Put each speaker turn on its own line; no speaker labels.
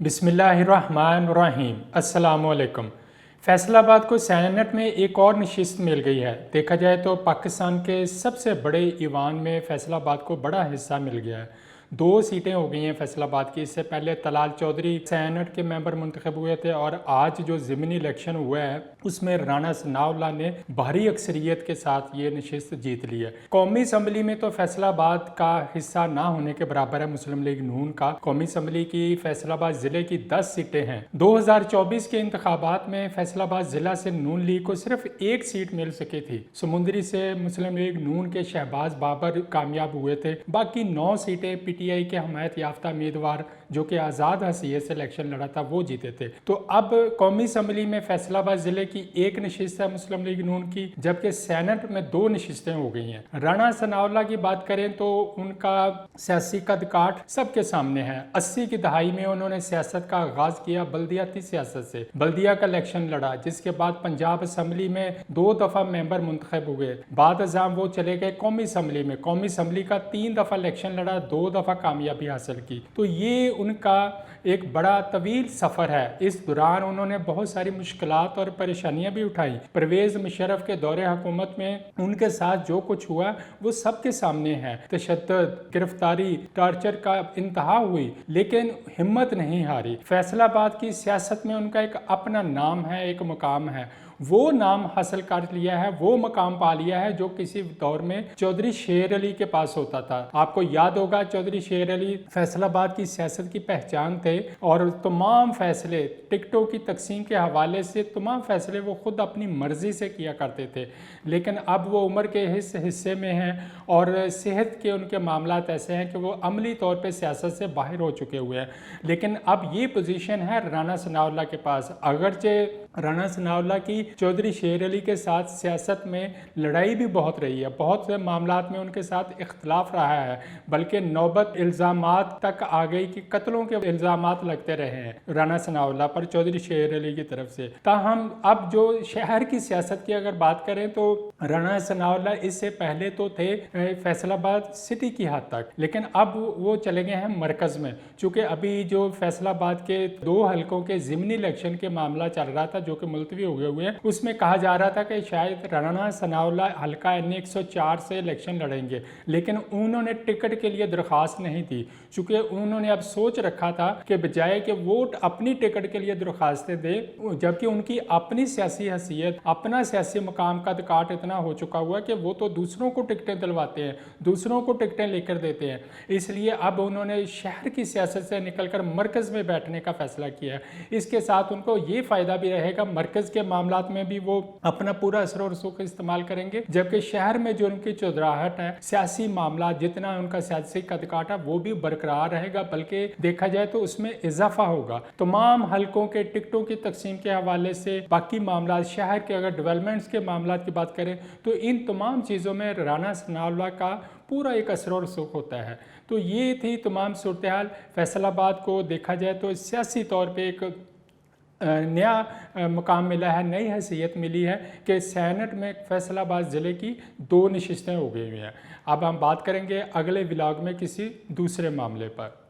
बिस्मिल्लाहिर्रहमानिर्रहीम। अस्सलामुअलैकुम। फैसलाबाद को सैनेट में एक और नशिस्त मिल गई है। देखा जाए तो पाकिस्तान के सबसे बड़े ईवान में फैसलाबाद को बड़ा हिस्सा मिल गया है। 2 सीटें हो गई हैं फैसलाबाद की। इससे पहले तलाल चौधरी सैनेट के मेंबर मुंतखब हुए थे और आज जो ज़मीनी इलेक्शन हुआ है उसमें राना सनाउल्लाह ने भारी अक्सरियत के साथ ये नशिस्त जीत ली है। कौमी असम्बली में तो फैसलाबाद का हिस्सा ना होने के बराबर है मुस्लिम लीग नून का। कौमी असम्बली की फैसलाबाद ज़िले की 10 सीटें हैं। 2024 के इंतखाबात में फैसलाबाद ज़िला से नून लीग को सिर्फ 1 सीट मिल सकी थी। समुंदरी से मुस्लिम लीग नून के शहबाज बाबर कामयाब हुए थे। बाकी 9 सीटें पीटीआई के हमायत याफ्ता उम्मीदवार जो कि आज़ाद हसीयत से इलेक्शन लड़ा था वो जीते थे। तो अब कौमी असम्बली में फैसलाबाद ज़िले की 1 नशिस्त है मुस्लिम लीग नून की, जबकि सैनेट में 2 नशिस्तें हो गई हैं। राना सनाउल्लाह की बात करें तो उनका सियासी कद काठ सबके सामने है। 80 की दहाई में उन्होंने सियासत का आगाज किया बल्दियाती सियासत से। बल्दिया का इलेक्शन लड़ा, जिसके बाद पंजाब असम्बली में 2 दफ़ा मेंबर मुंतखब हुए। बाद अज़ाम वो चले गए कौमी असम्बली में। कौमी असम्बली का 3 दफ़ा इलेक्शन लड़ा, 2 दफ़ा कामयाबी हासिल की। तो ये उनका एक बड़ा तवील सफ़र है। इस दौरान उन्होंने बहुत सारी मुश्किलात और परेशानियां भी उठाई। परवेज़ मुशर्रफ के दौरे हुकूमत में उनके साथ जो कुछ हुआ वो सबके सामने है। तशद्दुद, गिरफ्तारी, टॉर्चर का इंतहा हुई, लेकिन हिम्मत नहीं हारी। फैसलाबाद की सियासत में उनका एक अपना नाम है, एक मुकाम है। वो नाम हासिल कर लिया है, वो मकाम पा लिया है जो किसी दौर में चौधरी शेर अली के पास होता था। आपको याद होगा चौधरी शेर अली फैसलाबाद की सियासत की पहचान थे और तमाम फैसले टिकटों की तकसीम के हवाले से तमाम फैसले वो खुद अपनी मर्जी से किया करते थे। लेकिन अब वो उम्र के हिस्से में हैं और सेहत के उनके मामलात ऐसे हैं कि वो अमली तौर पर सियासत से बाहर हो चुके हुए हैं। लेकिन अब ये पोजीशन है राना सनाउल्लाह के पास। अगरचे राना सनाउल्लाह की चौधरी शेर अली के साथ सियासत में लड़ाई भी बहुत रही है, बहुत से मामलात में उनके साथ इख्तलाफ रहा है, बल्कि नौबत इल्ज़ामात तक आ गई कि कत्लों के इल्ज़ामात लगते रहे हैं राना सनाउल्लाह पर चौधरी शेर अली की तरफ से। ताहम अब जो शहर की सियासत की अगर बात करें तो राना सनाउल्लाह इससे पहले तो थे फैसलाबाद सिटी की हद तक, लेकिन अब वो चले गए हैं मरकज़ में। चूँकि अभी जो फैसलाबाद के 2 हलकों के ज़िमनी इलेक्शन के मामला चल रहा था जो कि मुलतवी हो गए हुए हैं, उसमें कहा जा रहा था कि शायद राना सनाउल्लाह हल्का N 104 से इलेक्शन लड़ेंगे, लेकिन उन्होंने टिकट के लिए दरख्वास्त नहीं दी। चूँकि उन्होंने अब सोच रखा था कि बजाय कि वोट अपनी टिकट के लिए दरख्वास्तें दे, जबकि उनकी अपनी सियासी हैसियत, अपना सियासी मकाम का काट इतना हो चुका हुआ कि वो तो दूसरों को टिकटें दिलवाते हैं, दूसरों को टिकटें लेकर देते हैं। इसलिए अब उन्होंने शहर की सियासत से निकलकर मरकज़ में बैठने का फैसला किया है। इसके साथ उनको ये फ़ायदा भी रहेगा, मरकज़ के मामलात में भी वो अपना पूरा असर और रसूख इस्तेमाल करेंगे, जबकि शहर में जो उनकी चौधराहट है, सियासी मामला जितना उनका सियासी कदकाठ है वो भी बरकरार रहेगा, बल्कि देखा जाए तो उसमें इजाफा होगा। तमाम हलकों के टिकटों की तकसीम के हवाले से बाकी मामला, शहर के अगर डेवलपमेंट्स के मामला की बात करें तो इन तमाम चीज़ों में राना सनाउल्लाह का पूरा एक असर और रसूख होता है। तो ये थी तमाम सूरत हाल। फैसलाबाद को देखा जाए तो सियासी तौर पर एक नया मुकाम मिला है, नई हैसियत मिली है कि सैनेट में फैसलाबाद ज़िले की 2 नशिस्तें हो गई हुई हैं। अब हम बात करेंगे अगले व्लॉग में किसी दूसरे मामले पर।